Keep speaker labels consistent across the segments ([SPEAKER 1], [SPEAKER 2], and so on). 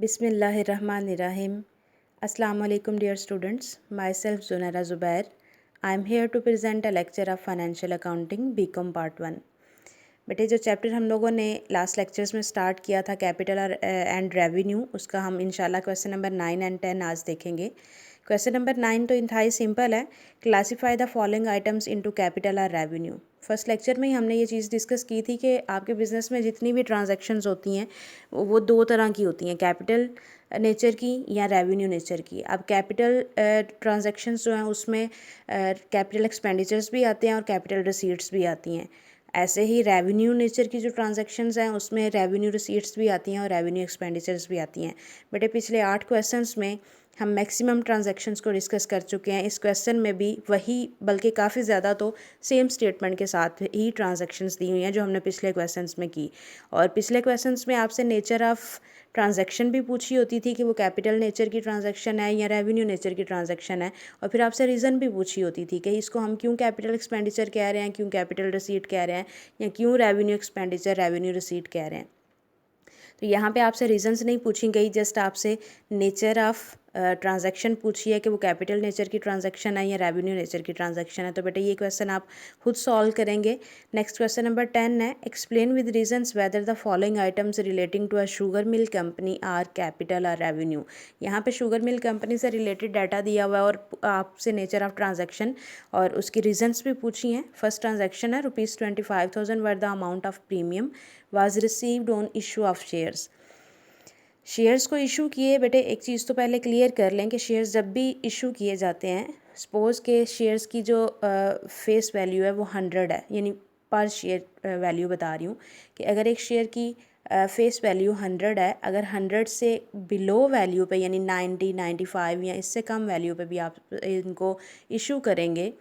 [SPEAKER 1] Bismillahirrahmanirrahim. Assalamu alaikum dear students. Myself Zunaira Zubair. I am here to present a lecture of Financial Accounting BCom Part 1. बेटे जो chapter हम लोगों ने last lectures में start किया था कैपिटल और एंड रेवेन्यू, उसका हम इंशाल्लाह क्वेश्चन नंबर 9 एंड 10 आज देखेंगे। क्वेश्चन नंबर 9 तो इंतहाई सिंपल है। Classify the following items into capital or revenue. First lecture में ही हमने ये चीज़ डिस्कस की थी कि आपके बिज़नेस में जितनी भी ट्रांजैक्शंस होती हैं वो दो तरह की होती हैं, कैपिटल नेचर की या रेवेन्यू नेचर की। अब कैपिटल ट्रांजैक्शंस जो हैं उसमें कैपिटल एक्सपेंडिचर्स भी आते हैं और कैपिटल रिसीट्स भी आती हैं। ऐसे ही रेवेन्यू नेचर की जो ट्रांजैक्शंस हैं उसमें रेवेन्यू रिसीट्स भी आती हैं और रेवेन्यू एक्सपेंडिचर्स भी आती हैं। बेटे पिछले 8 क्वेश्चंस में हम मैक्सिमम ट्रांजैक्शंस को डिस्कस कर चुके हैं। इस क्वेश्चन में भी वही, बल्कि काफ़ी ज़्यादा तो सेम स्टेटमेंट के साथ ही ट्रांजैक्शंस दी हुई हैं जो हमने पिछले क्वेश्चंस में की। और पिछले क्वेश्चंस में आपसे नेचर ऑफ़ ट्रांजैक्शन भी पूछी होती थी कि वो कैपिटल नेचर की ट्रांजैक्शन है या रेवेन्यू नेचर की ट्रांजैक्शन है, और फिर आपसे रीज़न भी पूछी होती थी कि इसको हम क्यों कैपिटल एक्सपेंडिचर कह रहे हैं, क्यों कैपिटल रिसीट कह रहे हैं, या क्यों रेवेन्यू एक्सपेंडिचर रेवेन्यू रिसीट कह रहे हैं। तो यहाँ पे आपसे रीजंस नहीं पूछी गई, जस्ट आपसे नेचर ऑफ़ ट्रांजैक्शन पूछी है कि वो कैपिटल नेचर की ट्रांजैक्शन है या रेवेन्यू नेचर की ट्रांजैक्शन है। तो बेटा ये क्वेश्चन आप खुद सॉल्व करेंगे। नेक्स्ट क्वेश्चन नंबर 10 है, explain with reasons whether the following items relating to a sugar mill company are capital or revenue. यहाँ पे शुगर मिल कंपनी से रिलेटेड डाटा दिया हुआ है और आपसे नेचर ऑफ ट्रांजैक्शन और उसकी रीजंस भी पूछी हैं। फर्स्ट ट्रांजैक्शन है ₹25,000 worth the amount of premium was received on issue of shares. Shares को इशू किए, बेटे एक चीज़ तो पहले क्लियर कर लें कि शेयर्स जब भी इशू किए जाते हैं, सपोज़ के शेयर्स की जो फेस वैल्यू है वो 100 है, यानी पर शेयर वैल्यू बता रही हूँ कि अगर एक शेयर की फेस वैल्यू 100 है, अगर 100 से बिलो वैल्यू पे यानी 90, 95 या इससे कम वैल्यू पे भी आप इनको इशू करेंगे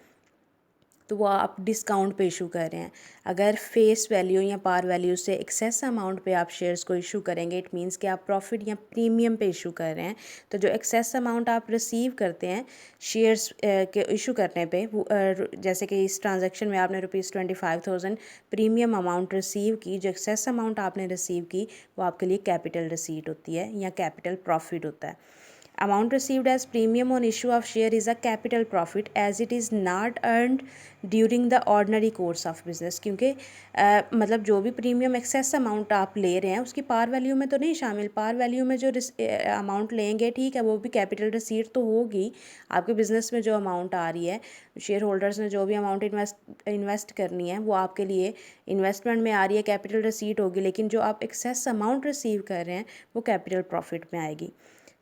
[SPEAKER 1] तो वो आप डिस्काउंट पे इशू कर रहे हैं। अगर फेस वैल्यू या पार वैल्यू से एक्सेस अमाउंट पे आप शेयर्स को इशू करेंगे, इट मींस कि आप प्रॉफिट या प्रीमियम पे इशू कर रहे हैं। तो जो एक्सेस अमाउंट आप रिसीव करते हैं शेयर्स के इशू करने पे, जैसे कि इस ट्रांजैक्शन में आपने ₹25,000 प्रीमियम अमाउंट रिसीव की, जो एक्सेस अमाउंट आपने रिसीव की वो आपके लिए कैपिटल रिसीट होती है या कैपिटल प्रॉफिट होता है। Amount received as premium on issue of share is a capital profit as it is not earned during the ordinary course of business। क्योंकि मतलब जो भी प्रीमियम एक्सेस अमाउंट आप ले रहे हैं उसकी पार वैल्यू में तो नहीं शामिल। पार वैल्यू में जो अमाउंट लेंगे, ठीक है, वो भी कैपिटल रिसीट तो होगी। आपके बिज़नेस में जो अमाउंट आ रही है, शेयर होल्डर्स ने जो भी अमाउंट इन्वेस्ट करनी है वो आपके लिए इन्वेस्टमेंट में आ रही है, कैपिटल रिसीट होगी। लेकिन जो आप एक्सेस अमाउंट रिसीव कर रहे हैं वो कैपिटल प्रॉफिट में आएगी।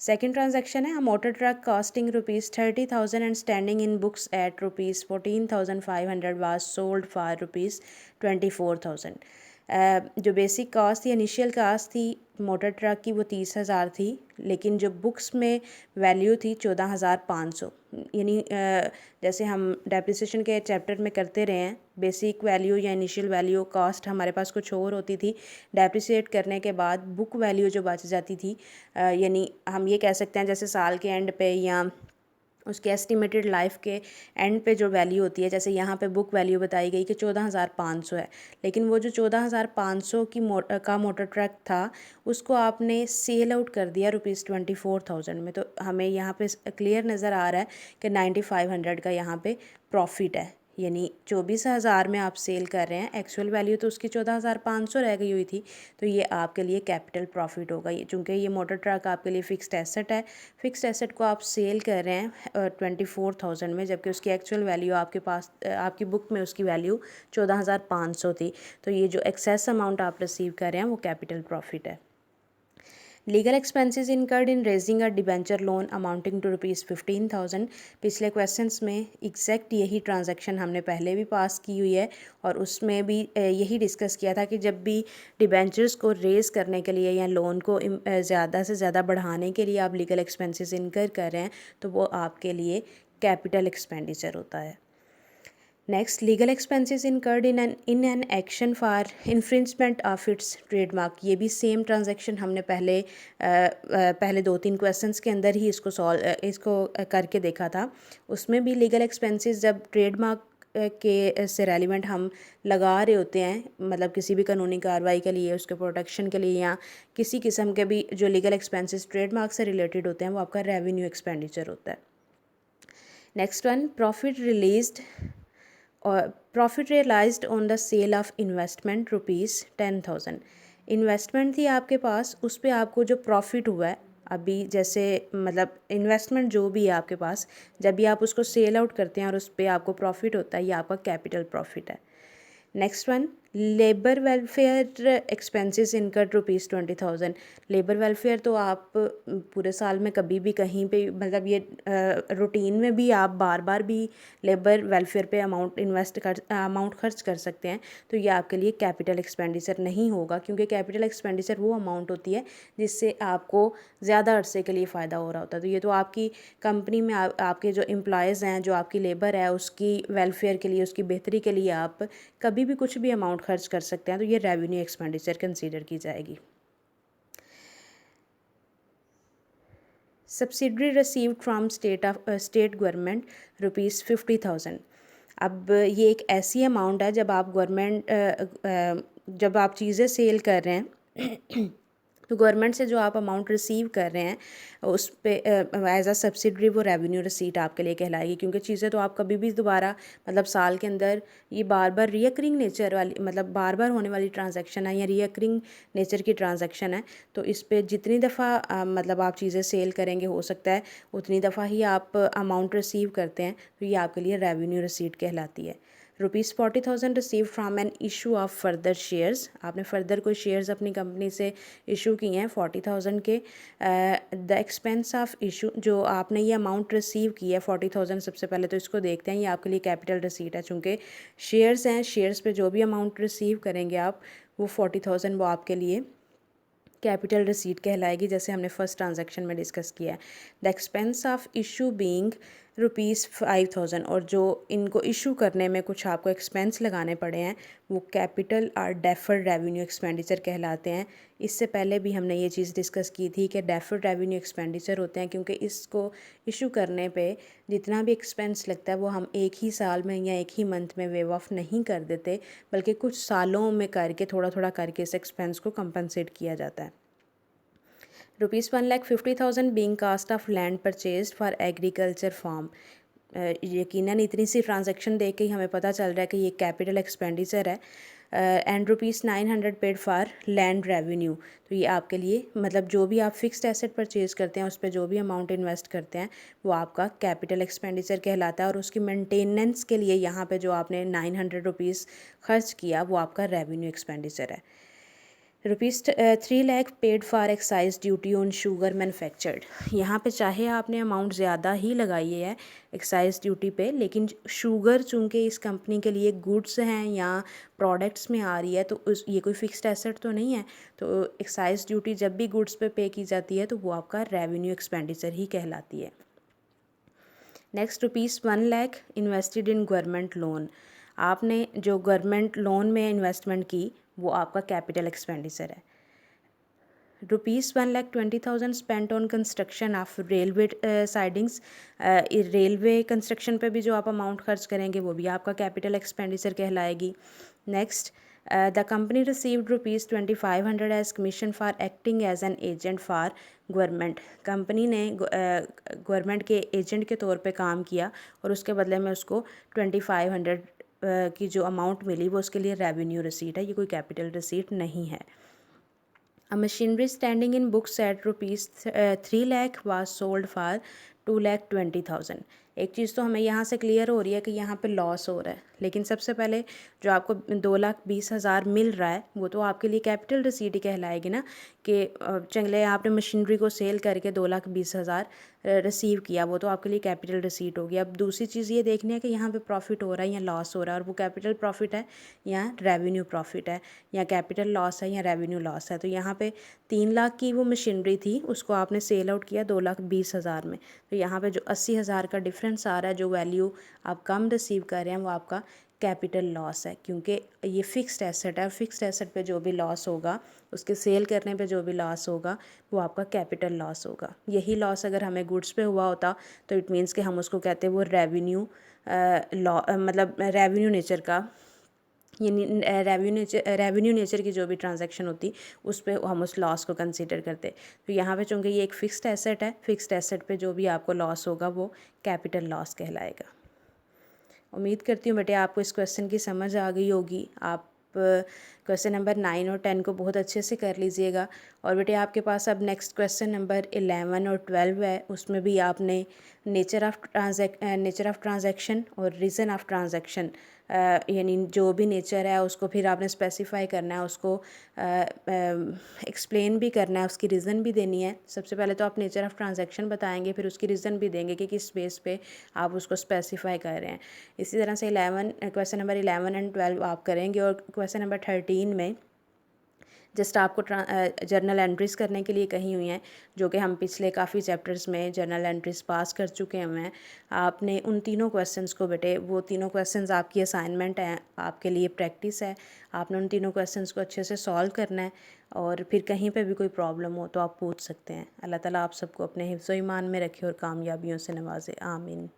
[SPEAKER 1] सेकेंड ट्रांजैक्शन है, motor truck costing ₹30,000 and standing in books at ₹14,500 was sold for ₹24,000। जो बेसिक कॉस्ट थी, इनिशियल कॉस्ट थी मोटर ट्रक की वो 30,000 थी, लेकिन जो बुक्स में वैल्यू थी 14,500। यानी जैसे हम डेप्रिसिएशन के चैप्टर में करते रहे हैं, बेसिक वैल्यू या इनिशियल वैल्यू कॉस्ट हमारे पास कुछ और होती थी। डेप्रिसिएट करने के बाद बुक वैल्यू जो बच जाती थी, यानी हम ये कह सकते हैं जैसे साल के एंड पे या उसके एस्टिमेटेड लाइफ के एंड पे जो वैल्यू होती है, जैसे यहाँ पे बुक वैल्यू बताई गई कि 14,500 है, लेकिन वो जो 14,500 की का मोटर ट्रक था उसको आपने सेल आउट कर दिया ₹24,000 में। तो हमें यहाँ पे क्लियर नज़र आ रहा है कि 9,500 का यहाँ पे प्रॉफिट है, यानी 24,000 में आप सेल कर रहे हैं, एक्चुअल वैल्यू तो उसकी 14,500 रह गई हुई थी। तो ये आपके लिए कैपिटल प्रॉफिट होगा, चूँकि ये मोटर ट्रक आपके लिए फ़िक्स्ड एसेट है। फ़िक्स्ड एसेट को आप सेल कर रहे हैं 24,000 में, जबकि उसकी एक्चुअल वैल्यू आपके पास आपकी बुक में उसकी वैल्यू 14,500 थी। तो ये जो एक्सेस अमाउंट आप रिसीव कर रहे हैं वो कैपिटल प्रॉफिट है। Legal expenses incurred in raising a debenture loan amounting to ₹15,000। पिछले क्वेश्चंस में एग्जैक्ट यही ट्रांजैक्शन हमने पहले भी पास की हुई है और उसमें भी यही डिस्कस किया था कि जब भी डिबेंचर्स को रेज़ करने के लिए या लोन को ज़्यादा से ज़्यादा बढ़ाने के लिए आप लीगल एक्सपेंसेस इनकर कर रहे हैं तो वो आपके लिए कैपिटल एक्सपेंडिचर होता है। Next, legal expenses incurred in an action for infringement of its trademark. ये भी सेम ट्रांजैक्शन हमने पहले 2-3 क्वेश्चंस के अंदर ही इसको करके देखा था। उसमें भी लीगल एक्सपेंसेस जब ट्रेडमार्क के से रेलिवेंट हम लगा रहे होते हैं, मतलब किसी भी कानूनी कार्रवाई के लिए, उसके प्रोटेक्शन के लिए, या किसी किस्म के भी जो लीगल एक्सपेंसेस ट्रेडमार्क से रिलेटेड होते हैं, वो आपका रेवेन्यू एक्सपेंडिचर होता है। Next one, profit realized on the sale of investment ₹10,000। Investment थी आपके पास, उस पर आपको जो प्रॉफिट हुआ है अभी, जैसे मतलब इन्वेस्टमेंट जो भी है आपके पास, जब भी आप उसको सेल आउट करते हैं और उस पर आपको प्रॉफिट होता है, ये आपका कैपिटल प्रॉफिट है। Next one, labour welfare expenses incurred ₹20,000। Labour welfare तो आप पूरे साल में कभी भी कहीं पे, मतलब ये रूटीन में भी आप बार बार भी लेबर वेलफेयर पे अमाउंट खर्च कर सकते हैं, तो ये आपके लिए कैपिटल एक्सपेंडिचर नहीं होगा, क्योंकि कैपिटल एक्सपेंडिचर वो अमाउंट होती है जिससे आपको ज़्यादा अरसे के लिए फ़ायदा हो रहा होता है। तो ये तो आपकी कंपनी में आपके जो एम्प्लॉयज़ हैं, जो आपकी लेबर है, उसकी वेलफेयर के लिए, उसकी बेहतरी के लिए आप कभी भी कुछ भी अमाउंट खर्च कर सकते हैं, तो ये रेवेन्यू एक्सपेंडिचर कंसीडर की जाएगी। Subsidiary received from state government ₹50,000। अब ये एक ऐसी अमाउंट है जब आप चीज़ें सेल कर रहे हैं तो गवर्नमेंट से जो आप अमाउंट रिसीव कर रहे हैं उस पे एज अ सब्सिडरी वो रेवेन्यू रिसीट आपके लिए कहलाएगी, क्योंकि चीज़ें तो आप कभी भी दोबारा, मतलब साल के अंदर ये बार बार रिकरिंग नेचर वाली, मतलब बार बार होने वाली ट्रांजैक्शन है या रिकरिंग नेचर की ट्रांजैक्शन है, तो इस पे जितनी दफ़ा मतलब आप चीज़ें सेल करेंगे, हो सकता है उतनी दफ़ा ही आप अमाउंट रिसीव करते हैं, तो ये आपके लिए रेवेन्यू रिसीट कहलाती है। ₹40,000 receive from an issue of further shares. आपने फर्दर कोई शेयर्स अपनी कंपनी से इशू किए हैं 40,000 के। द एक्सपेंस ऑफ इशू, जो आपने ये अमाउंट रिसीव की है 40,000, सबसे पहले तो इसको देखते हैं, ये आपके लिए कैपिटल रिसीट है, चूँकि शेयर्स हैं, शेयर्स पे जो भी अमाउंट रिसीव करेंगे आप, वो 40,000 वो आपके लिए कैपिटल रिसीट कहलाएगी, जैसे हमने फर्स्ट ट्रांजैक्शन में डिस्कस किया है। The expense of issue being ₹5,000, और जो इनको इशू करने में कुछ आपको एक्सपेंस लगाने पड़े हैं, वो कैपिटल और डेफर्ड रेवेन्यू एक्सपेंडिचर कहलाते हैं। इससे पहले भी हमने ये चीज़ डिस्कस की थी कि डेफर्ड रेवेन्यू एक्सपेंडिचर होते हैं, क्योंकि इसको इशू करने पे जितना भी एक्सपेंस लगता है वो हम एक ही साल में या एक ही मंथ में वेव ऑफ नहीं कर देते, बल्कि कुछ सालों में करके थोड़ा थोड़ा करके इस एक्सपेंस को कंपनसेट किया जाता है। ₹1,50,000 being cost of land purchased for agriculture farm. यकीनन इतनी सी ट्रांजैक्शन देख के ही हमें पता चल रहा है कि ये कैपिटल एक्सपेंडिचर है। And ₹900 paid for land revenue. तो ये आपके लिए, मतलब जो भी आप फिक्स्ड एसेट परचेज़ करते हैं, उस पर जो भी अमाउंट इन्वेस्ट करते हैं, वो आपका कैपिटल एक्सपेंडिचर कहलाता है, और उसकी मेंटेनेंस के लिए यहाँ पे जो आपने ₹900 खर्च किया, वो आपका रेवेन्यू एक्सपेंडिचर है। ₹3 lakh paid for excise duty on sugar manufactured. यहाँ पे चाहे आपने अमाउंट ज़्यादा ही लगाई है एक्साइज ड्यूटी पे, लेकिन शुगर चूँकि इस कंपनी के लिए गुड्स हैं या प्रोडक्ट्स में आ रही है, तो ये कोई फिक्स्ड एसेट तो नहीं है, तो एक्साइज ड्यूटी जब भी गुड्स पे की जाती है, तो वो आपका रेवेन्यू एक्सपेंडिचर ही कहलाती है। Next, ₹1 lakh invested in government loan. आपने जो गवर्नमेंट लोन में इन्वेस्टमेंट की, वो आपका कैपिटल एक्सपेंडिचर है। ₹1,20,000 spent on construction of railway sidings. Railway construction पे भी जो आप अमाउंट खर्च करेंगे, वो भी आपका कैपिटल एक्सपेंडिचर कहलाएगी। Next, the company received ₹2,500 as commission for acting as an agent for government. Company ने गवर्नमेंट के एजेंट के तौर पे काम किया, और उसके बदले में उसको 2,500 की जो अमाउंट मिली, वो उसके लिए रेवेन्यू रिसीट है, ये कोई कैपिटल रिसीट नहीं है। A machinery standing in books at ₹3 lakh was sold for ₹2,20,000। एक चीज़ तो हमें यहाँ से क्लियर हो रही है कि यहाँ पे लॉस हो रहा है, लेकिन सबसे पहले जो आपको 2,20,000 मिल रहा है, वो तो आपके लिए कैपिटल रिसीट ही कहलाएगी ना, कि चले आपने मशीनरी को सेल करके 2,20,000 रिसीव किया, वो तो आपके लिए कैपिटल रिसीट होगी। अब दूसरी चीज़ ये देखनी है कि यहाँ पे प्रॉफिट हो रहा है या लॉस हो रहा है, और वो कैपिटल प्रॉफिट है या रेवेन्यू प्रॉफिट है, या कैपिटल लॉस है या रेवेन्यू लॉस है। तो यहाँ पे 3 लाख की वो मशीनरी थी, उसको आपने सेल आउट किया 2,20,000 में, तो यहाँ पे जो 80,000 का डिफरेंस आ रहा है, जो वैल्यू आप कम रिसीव कर रहे हैं, वो आपका कैपिटल लॉस है, क्योंकि ये फ़िक्स्ड एसेट है और फिक्स्ड एसेट पे जो भी लॉस होगा, उसके सेल करने पे जो भी लॉस होगा वो आपका कैपिटल लॉस होगा। यही लॉस अगर हमें गुड्स पे हुआ होता तो इट मीन्स कि हम उसको कहते हैं वो रेवेन्यू मतलब रेवेन्यू नेचर का, यानी रेवेन्यू नेचर की जो भी ट्रांजैक्शन होती उस पे हम उस लॉस को कंसीडर करते। तो यहाँ पे चूँकि ये एक फ़िक्स्ड एसेट है, फ़िक्स्ड एसेट पे जो भी आपको लॉस होगा वो कैपिटल लॉस कहलाएगा। उम्मीद करती हूँ बेटे आपको इस क्वेश्चन की समझ आ गई होगी। आप क्वेश्चन नंबर 9 और 10 को बहुत अच्छे से कर लीजिएगा। और बेटे आपके पास अब नेक्स्ट क्वेश्चन नंबर 11 और 12 है, उसमें भी आपने नेचर ऑफ ट्रांजैक्शन और रीज़न ऑफ ट्रांजैक्शन, यानी जो भी नेचर है उसको फिर आपने स्पेसिफाई करना है, उसको एक्सप्लेन भी करना है, उसकी रीज़न भी देनी है। सबसे पहले तो आप नेचर ऑफ़ ट्रांजैक्शन बताएंगे, फिर उसकी रीज़न भी देंगे कि किस बेस पे आप उसको स्पेसिफाई कर रहे हैं। इसी तरह से क्वेश्चन नंबर 11 एंड 12 आप करेंगे। और क्वेश्चन नंबर 13 में जस्ट आपको जर्नल एंट्रीज़ करने के लिए कही हुई हैं, जो कि हम पिछले काफ़ी चैप्टर्स में जर्नल एंट्रीज़ पास कर चुके हैं। आपने उन तीनों क्वेश्चंस को बेटे, वो तीनों क्वेश्चंस आपकी असाइनमेंट हैं, आपके लिए प्रैक्टिस है। आपने उन तीनों क्वेश्चंस को अच्छे से सॉल्व करना है और फिर कहीं पे भी कोई प्रॉब्लम हो तो आप पूछ सकते हैं। अल्लाह ताला आप सबको अपने हिफ्ज़-ओ-ईमान में रखे और कामयाबियों से नवाजे। आमीन।